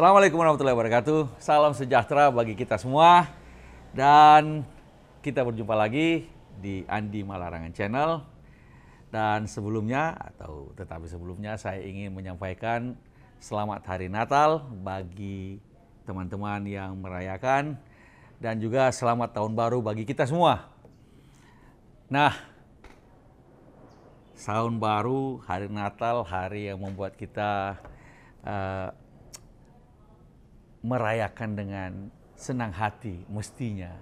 Assalamualaikum warahmatullahi wabarakatuh. Salam sejahtera bagi kita semua. Dan kita berjumpa lagi di Andi Malarangan Channel. Dan tetapi sebelumnya saya ingin menyampaikan selamat Hari Natal bagi teman-teman yang merayakan. Dan juga selamat Tahun Baru bagi kita semua. Nah, Tahun Baru, Hari Natal, hari yang membuat kita merayakan dengan senang hati mestinya,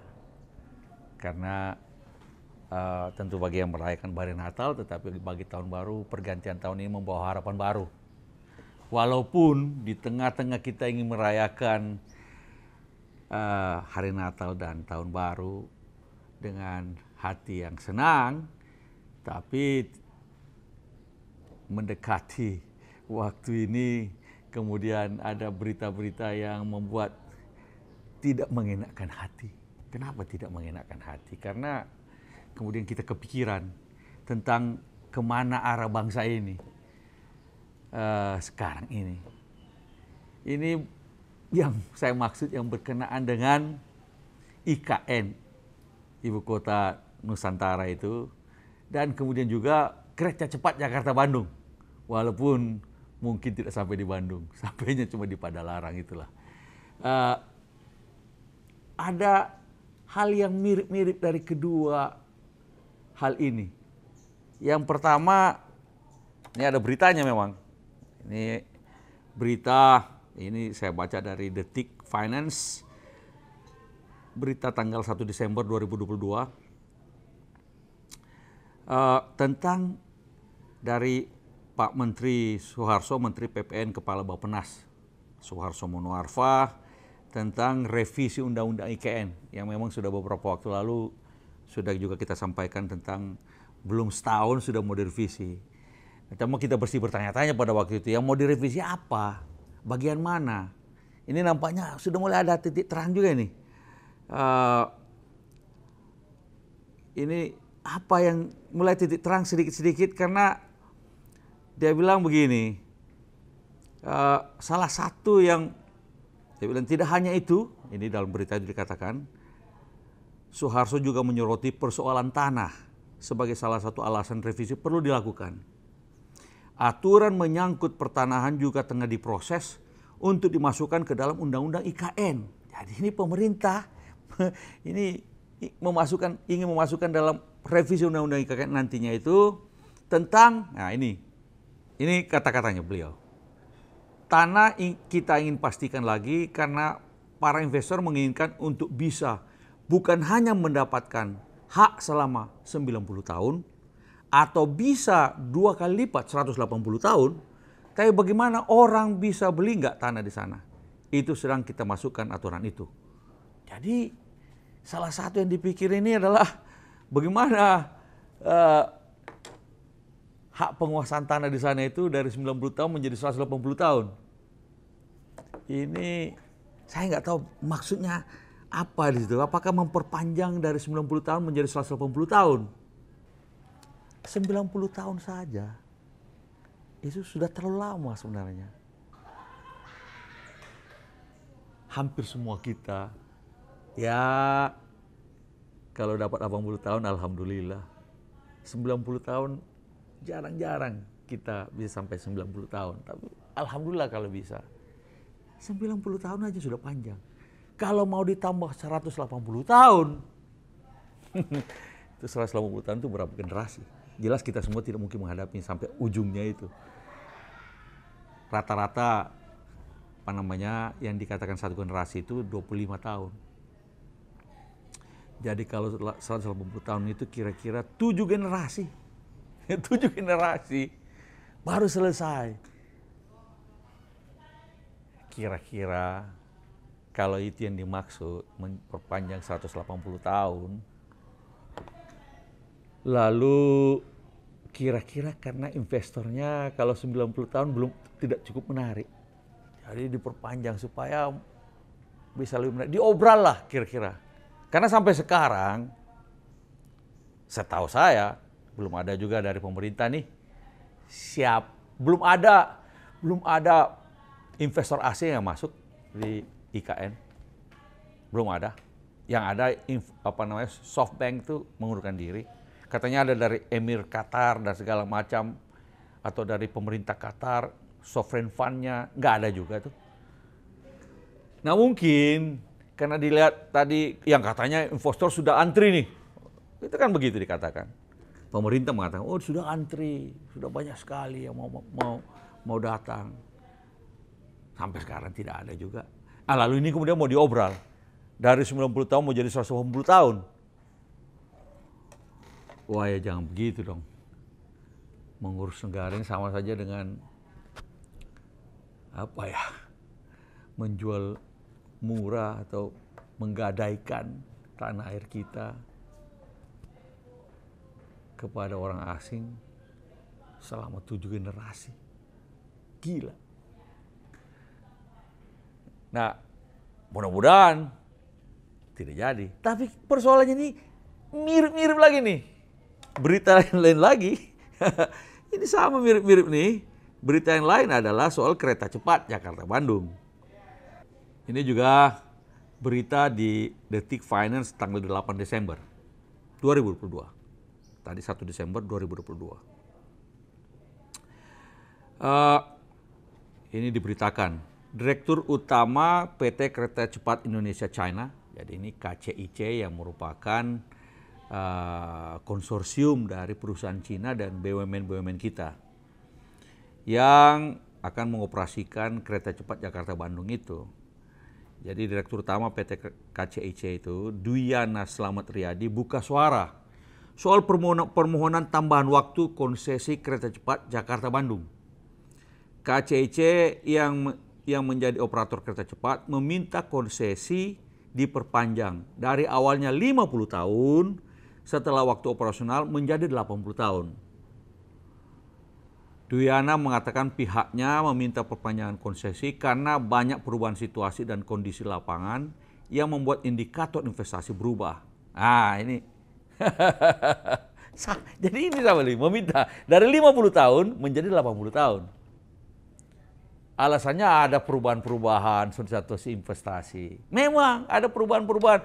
karena tentu bagi yang merayakan Hari Natal, tetapi bagi Tahun Baru, pergantian tahun ini membawa harapan baru. Walaupun di tengah-tengah kita ingin merayakan Hari Natal dan Tahun Baru dengan hati yang senang, tapi mendekati waktu ini kemudian ada berita-berita yang membuat tidak mengenakkan hati. Kenapa tidak mengenakkan hati? Karena kemudian kita kepikiran tentang kemana arah bangsa ini sekarang ini. Ini yang saya maksud yang berkenaan dengan IKN, Ibu Kota Nusantara itu, dan kemudian juga kereta cepat Jakarta-Bandung. Walaupun mungkin tidak sampai di Bandung, sampainya cuma di Padalarang itulah. Ada hal yang mirip-mirip dari kedua hal ini. Yang pertama, ini ada beritanya memang. Ini berita, ini saya baca dari Detik Finance, berita tanggal 1 Desember 2022, tentang dari Pak Menteri Suharso, Menteri PPN, Kepala Bappenas Suharso Monoarfa, tentang revisi Undang-Undang IKN yang memang sudah beberapa waktu lalu sudah juga kita sampaikan tentang belum setahun sudah mau direvisi. Cuma kita bersih bertanya-tanya pada waktu itu, yang mau direvisi apa? Bagian mana? Ini nampaknya sudah mulai ada titik terang juga nih. Ini apa yang mulai titik terang sedikit-sedikit, karena dia bilang begini, salah satu yang dia bilang tidak hanya itu, ini dalam berita itu dikatakan, Suharso juga menyoroti persoalan tanah sebagai salah satu alasan revisi perlu dilakukan. Aturan menyangkut pertanahan juga tengah diproses untuk dimasukkan ke dalam Undang-Undang IKN. Jadi ini pemerintah ini ingin memasukkan dalam revisi Undang-Undang IKN nantinya itu tentang, nah ini kata-katanya beliau. Tanah kita ingin pastikan lagi karena para investor menginginkan untuk bisa bukan hanya mendapatkan hak selama 90 tahun atau bisa 2 kali lipat 180 tahun, tapi bagaimana orang bisa beli nggak tanah di sana? Itu sedang kita masukkan aturan itu. Jadi salah satu yang dipikir ini adalah bagaimana hak penguasaan tanah di sana itu dari 90 tahun menjadi 180 tahun. Ini saya nggak tahu maksudnya apa di situ. Apakah memperpanjang dari 90 tahun menjadi 180 tahun? 90 tahun saja. Itu sudah terlalu lama sebenarnya. Hampir semua kita, ya kalau dapat 80 tahun alhamdulillah. 90 tahun jarang-jarang kita bisa sampai 90 tahun. Tapi alhamdulillah kalau bisa. 90 tahun aja sudah panjang. Kalau mau ditambah 180 tahun, itu 180 tahun itu berapa generasi? Jelas kita semua tidak mungkin menghadapi sampai ujungnya itu. Rata-rata yang dikatakan satu generasi itu 25 tahun. Jadi kalau 180 tahun itu kira-kira 7 generasi. 7 generasi baru selesai. Kira-kira kalau itu yang dimaksud memperpanjang 180 tahun, lalu kira-kira karena investornya kalau 90 tahun tidak cukup menarik, jadi diperpanjang supaya bisa lebih menarik, diobral lah kira-kira. Karena sampai sekarang setahu saya belum ada juga dari pemerintah nih belum ada investor asing yang masuk di IKN? Belum ada. Yang ada SoftBank itu mengundurkan diri. Katanya ada dari Emir Qatar dan segala macam, atau dari pemerintah Qatar, sovereign fund-nya, nggak ada juga tuh. Nah mungkin karena dilihat tadi yang katanya investor sudah antri nih, itu kan begitu dikatakan. Pemerintah mengatakan, oh sudah antri, sudah banyak sekali yang mau datang. Sampai sekarang tidak ada juga. Lalu ini kemudian mau diobral. Dari 90 tahun mau jadi 180 tahun. Wah ya jangan begitu dong. Mengurus negara ini sama saja dengan menjual murah atau menggadaikan tanah air kita kepada orang asing selama 7 generasi. Gila. Nah, mudah-mudahan tidak jadi. Tapi persoalannya ini mirip-mirip lagi nih. Berita lain lagi. Ini sama mirip-mirip nih. Berita yang lain adalah soal kereta cepat Jakarta-Bandung. Ini juga berita di Detik Finance tanggal 8 Desember 2022. Tadi 1 Desember 2022. Ini diberitakan, Direktur Utama PT Kereta Cepat Indonesia China, jadi ini KCIC yang merupakan konsorsium dari perusahaan Cina dan BUMN-BUMN kita yang akan mengoperasikan kereta cepat Jakarta-Bandung itu. Jadi Direktur Utama PT KCIC itu, Dwiana Slamet Riyadi, buka suara soal permohonan tambahan waktu konsesi kereta cepat Jakarta-Bandung. KCIC yang menjadi operator kereta cepat meminta konsesi diperpanjang dari awalnya 50 tahun setelah waktu operasional menjadi 80 tahun. Dwiana mengatakan pihaknya meminta perpanjangan konsesi karena banyak perubahan situasi dan kondisi lapangan yang membuat indikator investasi berubah. Nah ini, jadi ini sama nih, meminta dari 50 tahun menjadi 80 tahun. Alasannya ada perubahan-perubahan situasi investasi. Memang ada perubahan-perubahan.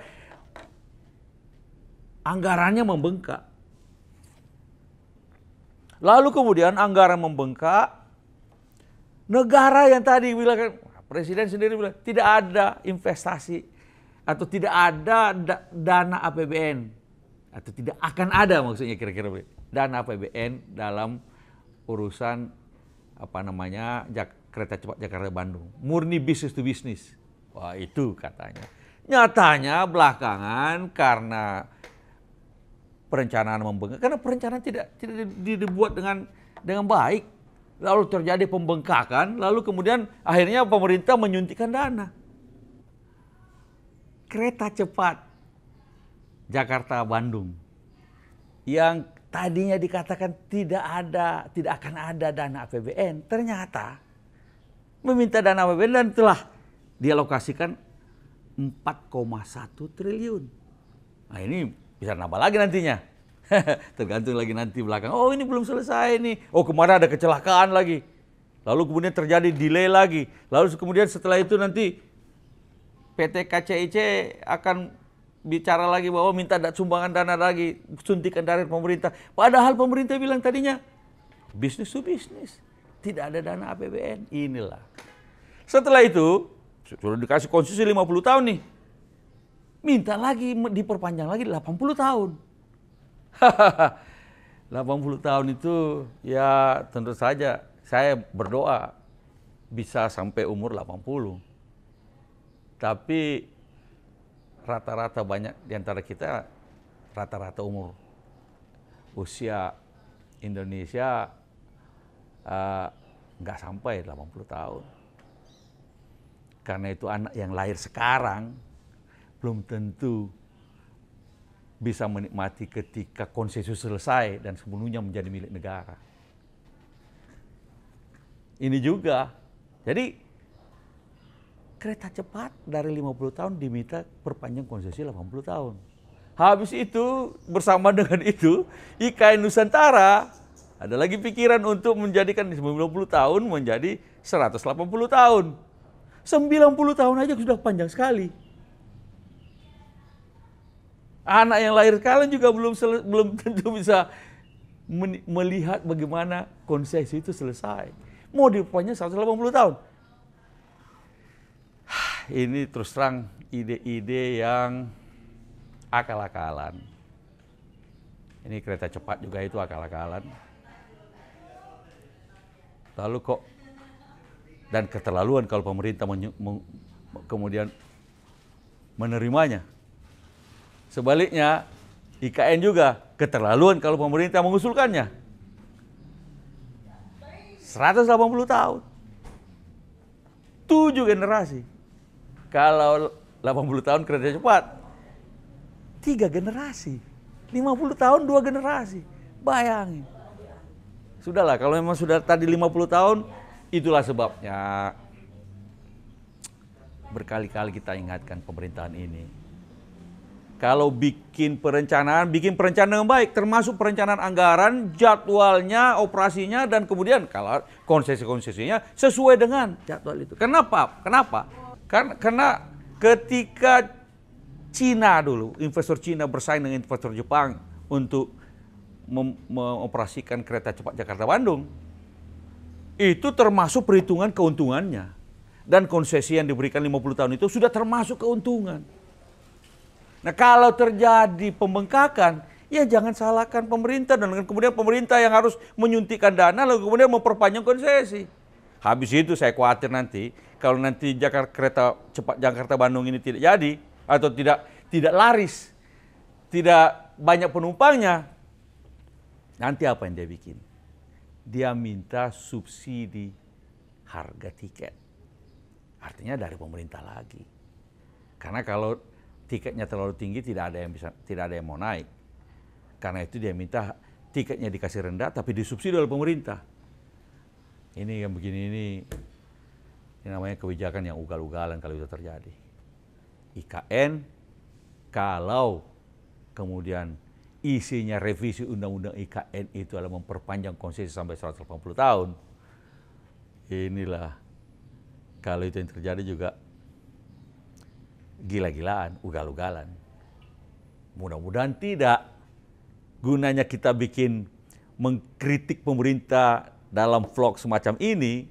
Anggarannya membengkak. Lalu kemudian anggaran membengkak, negara yang tadi bilang, Presiden sendiri bilang tidak ada investasi atau tidak ada dana APBN atau tidak akan ada, maksudnya kira-kira dana APBN dalam urusan kereta cepat Jakarta-Bandung. Murni bisnis to bisnis. Wah itu katanya. Nyatanya belakangan karena perencanaan membengkak, karena perencanaan tidak dibuat dengan baik, lalu terjadi pembengkakan, lalu kemudian akhirnya pemerintah menyuntikkan dana. Kereta cepat Jakarta-Bandung yang tadinya dikatakan tidak akan ada dana APBN, ternyata meminta dana APBN dan telah dialokasikan 4,1 triliun. Nah ini bisa nambah lagi nantinya. Tergantung lagi nanti belakang. Oh ini belum selesai nih. Oh kemarin ada kecelakaan lagi. Lalu kemudian terjadi delay lagi. Lalu kemudian setelah itu nanti PT KCIC akan bicara lagi bahwa minta sumbangan dana lagi, suntikan dari pemerintah. Padahal pemerintah bilang tadinya bisnis to bisnis. Tidak ada dana APBN. Inilah. Setelah itu sudah dikasih konsesi 50 tahun nih. Minta lagi diperpanjang lagi 80 tahun. 80 tahun itu ya tentu saja saya berdoa bisa sampai umur 80. Tapi rata-rata banyak di antara kita rata-rata umur usia Indonesia nggak sampai 80 tahun. Karena itu anak yang lahir sekarang belum tentu bisa menikmati ketika konsesi selesai dan sepenuhnya menjadi milik negara. Ini juga. Jadi kereta cepat dari 50 tahun diminta perpanjang konsesi 80 tahun. Habis itu bersama dengan itu IKN Nusantara ada lagi pikiran untuk menjadikan 90 tahun menjadi 180 tahun. 90 tahun aja sudah panjang sekali. Anak yang lahir sekarang juga belum tentu bisa melihat bagaimana konsesi itu selesai. Mau diperpanjang 180 tahun. Ini terus terang ide-ide yang akal-akalan. Ini kereta cepat juga itu akal-akalan. Lalu kok, dan keterlaluan kalau pemerintah kemudian menerimanya. Sebaliknya, IKN juga keterlaluan kalau pemerintah mengusulkannya. 180 tahun. 7 generasi. Kalau 80 tahun kereta cepat, 3 generasi. 50 tahun 2 generasi. Bayangin. Sudahlah, kalau memang sudah tadi 50 tahun, itulah sebabnya berkali-kali kita ingatkan pemerintahan ini. Kalau bikin perencanaan dengan baik, termasuk perencanaan anggaran, jadwalnya, operasinya, dan kemudian kalau konsesi-konsesinya sesuai dengan jadwal itu. Kenapa? Karena ketika Cina dulu, investor Cina bersaing dengan investor Jepang untuk mengoperasikan kereta cepat Jakarta-Bandung, itu termasuk perhitungan keuntungannya. Dan konsesi yang diberikan 50 tahun itu sudah termasuk keuntungan. Nah, kalau terjadi pembengkakan, ya jangan salahkan pemerintah, dan kemudian pemerintah yang harus menyuntikkan dana lalu kemudian memperpanjang konsesi. Habis itu saya khawatir nanti kalau nanti kereta cepat Jakarta-Bandung ini tidak jadi atau tidak laris, tidak banyak penumpangnya, nanti apa yang dia bikin? Dia minta subsidi harga tiket. Artinya dari pemerintah lagi. Karena kalau tiketnya terlalu tinggi tidak ada yang mau naik. Karena itu dia minta tiketnya dikasih rendah tapi disubsidi oleh pemerintah. Ini yang begini ini namanya kebijakan yang ugal-ugalan kalau itu terjadi. IKN kalau kemudian isinya revisi undang-undang IKN itu adalah memperpanjang konsesi sampai 180 tahun. Inilah kalau itu yang terjadi juga gila-gilaan, ugal-ugalan. Mudah-mudahan tidak. Gunanya kita bikin mengkritik pemerintah dalam vlog semacam ini,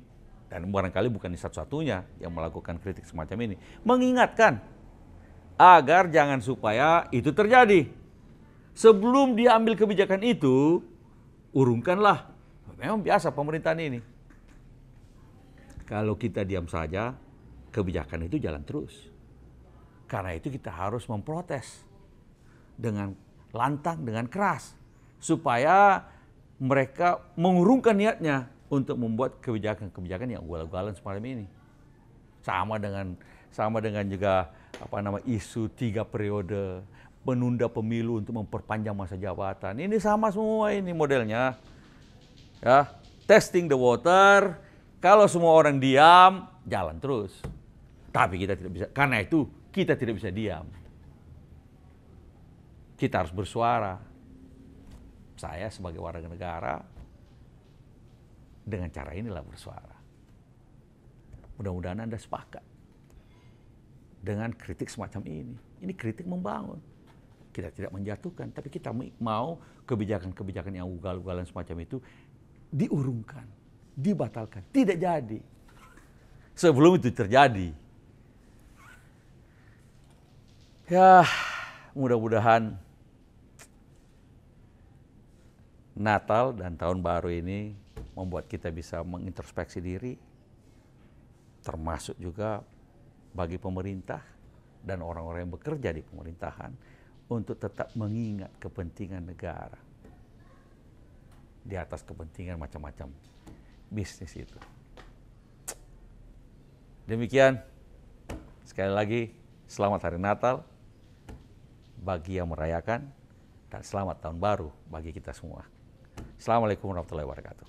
dan barangkali bukan satu-satunya yang melakukan kritik semacam ini, mengingatkan agar jangan supaya itu terjadi. Sebelum dia ambil kebijakan itu, urungkanlah. Memang biasa pemerintahan ini. Kalau kita diam saja, kebijakan itu jalan terus. Karena itu kita harus memprotes dengan lantang, dengan keras. Supaya mereka mengurungkan niatnya untuk membuat kebijakan-kebijakan yang ugal-ugalan semacam ini. Sama dengan juga isu 3 periode, menunda pemilu untuk memperpanjang masa jabatan. Ini sama semua ini modelnya. Ya, testing the water. Kalau semua orang diam, jalan terus. Tapi kita tidak bisa. Karena itu kita tidak bisa diam. Kita harus bersuara. Saya sebagai warga negara dengan cara inilah bersuara. Mudah-mudahan Anda sepakat dengan kritik semacam ini. Ini kritik membangun. Kita tidak menjatuhkan, tapi kita mau kebijakan-kebijakan yang ugal-ugalan semacam itu diurungkan, dibatalkan, tidak jadi. Sebelum itu terjadi. Ya, mudah-mudahan Natal dan Tahun Baru ini membuat kita bisa mengintrospeksi diri, termasuk juga bagi pemerintah dan orang-orang yang bekerja di pemerintahan untuk tetap mengingat kepentingan negara di atas kepentingan macam-macam bisnis itu. Demikian, sekali lagi selamat Hari Natal bagi yang merayakan dan selamat Tahun Baru bagi kita semua. Assalamualaikum warahmatullahi wabarakatuh.